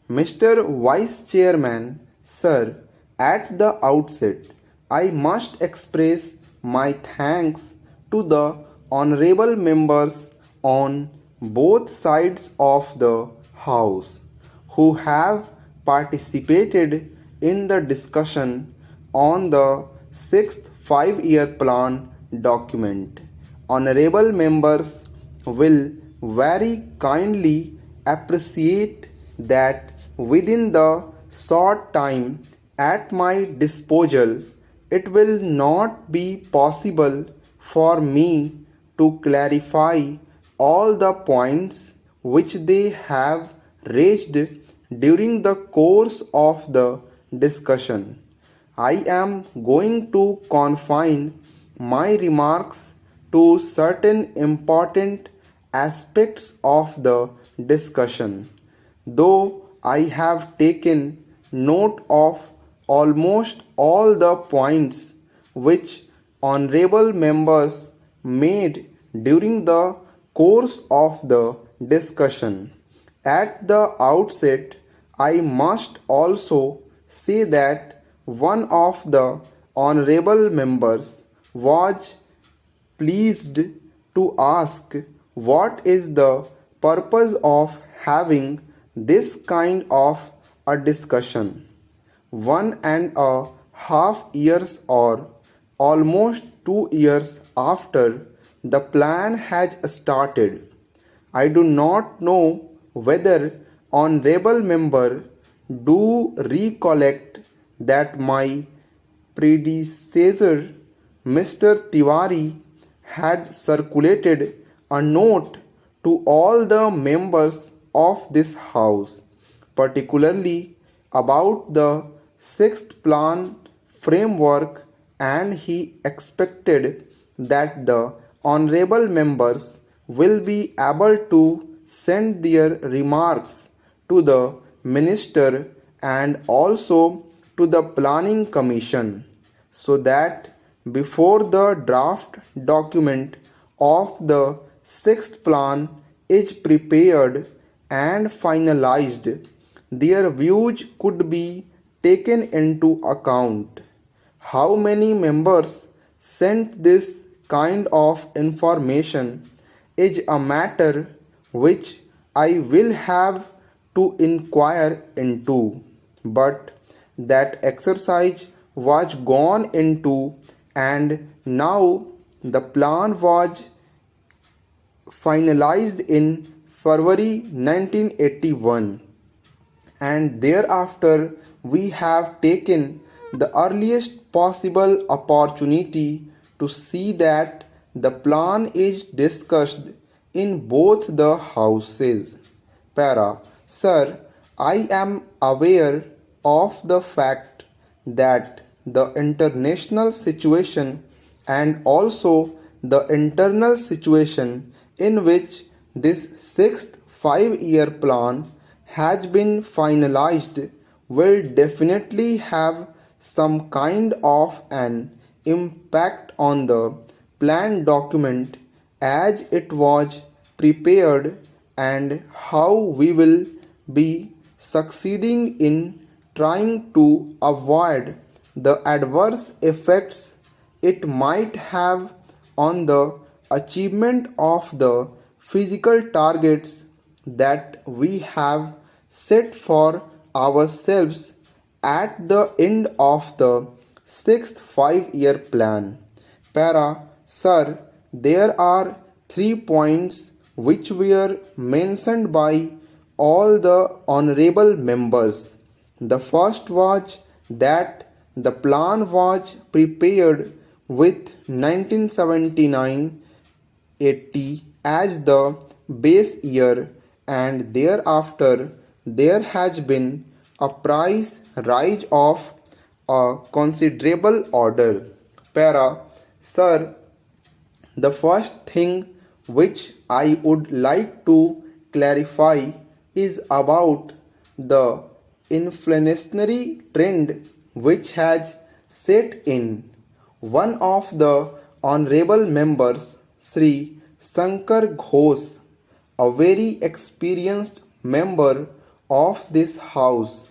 Mr. Vice Chairman, sir, at the outset, I must express my thanks to the honorable members on both sides of the House who have participated in the discussion on the sixth five-year plan document. Honorable members will very kindly appreciate that within the short time at my disposal, it will not be possible for me to clarify all the points which they have raised during the course of the discussion. I am going to confine my remarks to certain important aspects of the discussion. Though I have taken note of almost all the points which honorable members made during the course of the discussion. At the outset, I must also say that one of the honorable members was pleased to ask what is the purpose of having this kind of a discussion 1.5 years or almost 2 years after the plan has started. I do not know whether honorable member do recollect that my predecessor Mr. Tiwari had circulated a note to all the members of this house, particularly about the sixth plan framework, and he expected that the honorable members will be able to send their remarks to the minister and also to the planning commission, so that before the draft document of the sixth plan is prepared and finalized, their views could be taken into account. How many members sent this kind of information is a matter which I will have to inquire into, but that exercise was gone into, and now the plan was finalized in February 1981, and thereafter we have taken the earliest possible opportunity to see that the plan is discussed in both the houses. Para. Sir, I am aware of the fact that the international situation and also the internal situation in which this sixth five-year plan has been finalized will definitely have some kind of an impact on the plan document as it was prepared, and how we will be succeeding in trying to avoid the adverse effects it might have on the achievement of the physical targets that we have set for ourselves at the end of the sixth five-year plan. Para. Sir, there are 3 points which were mentioned by all the honorable members. The first was that the plan was prepared with 1979-80 as the base year, and thereafter there has been a price rise of a considerable order. Para. Sir, the first thing which I would like to clarify is about the inflationary trend which has set in. One of the honorable members, Sri Shankar Ghosh, a very experienced member of this house,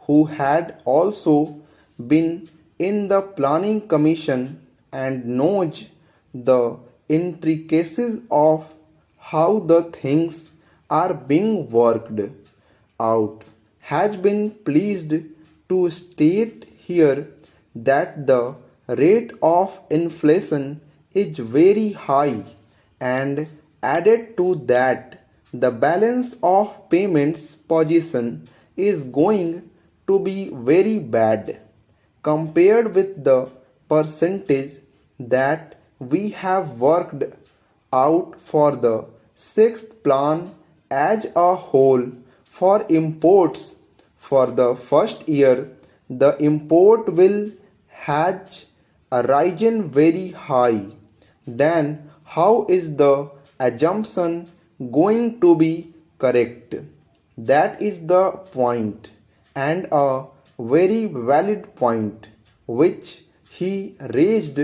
who had also been in the planning commission and knows the intricacies of how the things are being worked out, has been pleased to state here that the rate of inflation is very high, and added to that the balance of payments position is going to be very bad compared with the percentage that we have worked out for the sixth plan as a whole. For imports for the first year, the import will has risen very high. Then how is the assumption going to be correct? That is the point, and a very valid point, which he raised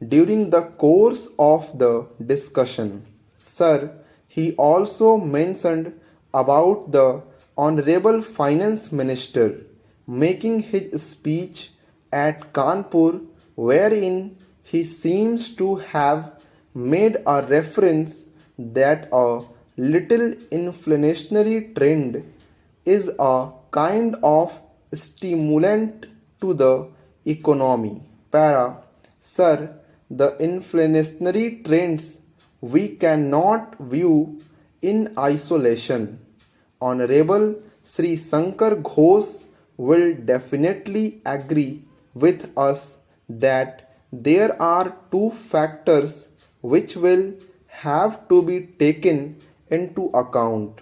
during the course of the discussion. Sir, he also mentioned about the Honorable Finance Minister making his speech at Kanpur, wherein he seems to have made a reference that a little inflationary trend is a kind of stimulant to the economy. Para. Sir, the inflationary trends we cannot view in isolation. Honorable Sri Shankar Ghosh will definitely agree with us that there are two factors which will have to be taken into account.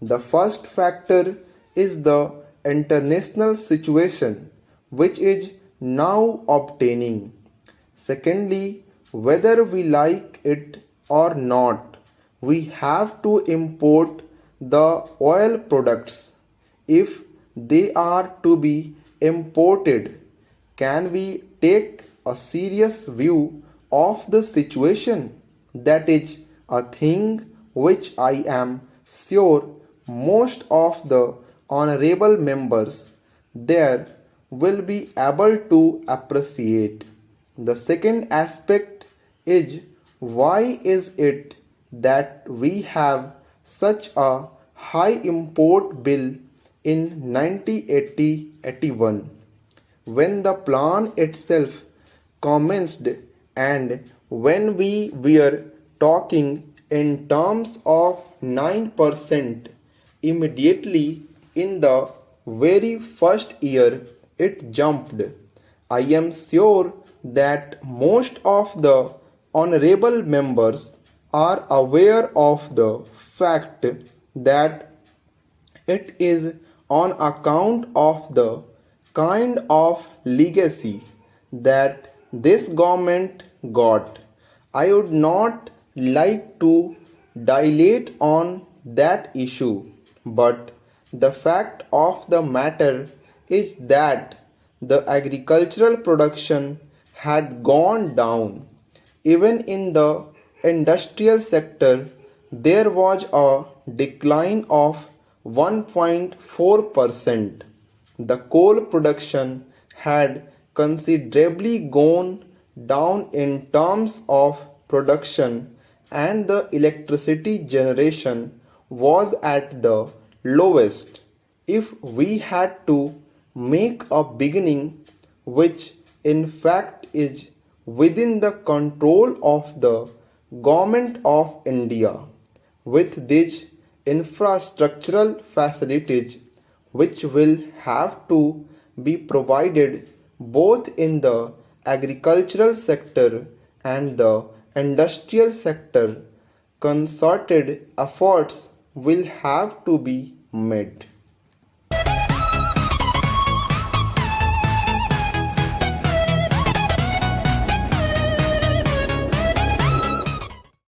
The first factor is the international situation which is now obtaining. Secondly, whether we like it or not, we have to import the oil products. If they are to be imported, can we take a serious view of the situation? That is a thing which I am sure most of the honorable members there will be able to appreciate. The second aspect is, why is it that we have such a high import bill in 1980-81 when the plan itself commenced, and when we were talking in terms of 9% immediately in the very first year it jumped. I am sure that most of the honorable members are aware of the fact that it is on account of the kind of legacy that this government got. I would not like to dilate on that issue, but the fact of the matter is that the agricultural production had gone down. Even in the industrial sector, there was a decline of 1.4%. The coal production had considerably gone down in terms of production, and the electricity generation was at the lowest. If we had to make a beginning, which in fact is within the control of the Government of India, with these infrastructural facilities which will have to be provided both in the agricultural sector and the industrial sector, concerted efforts will have to be made.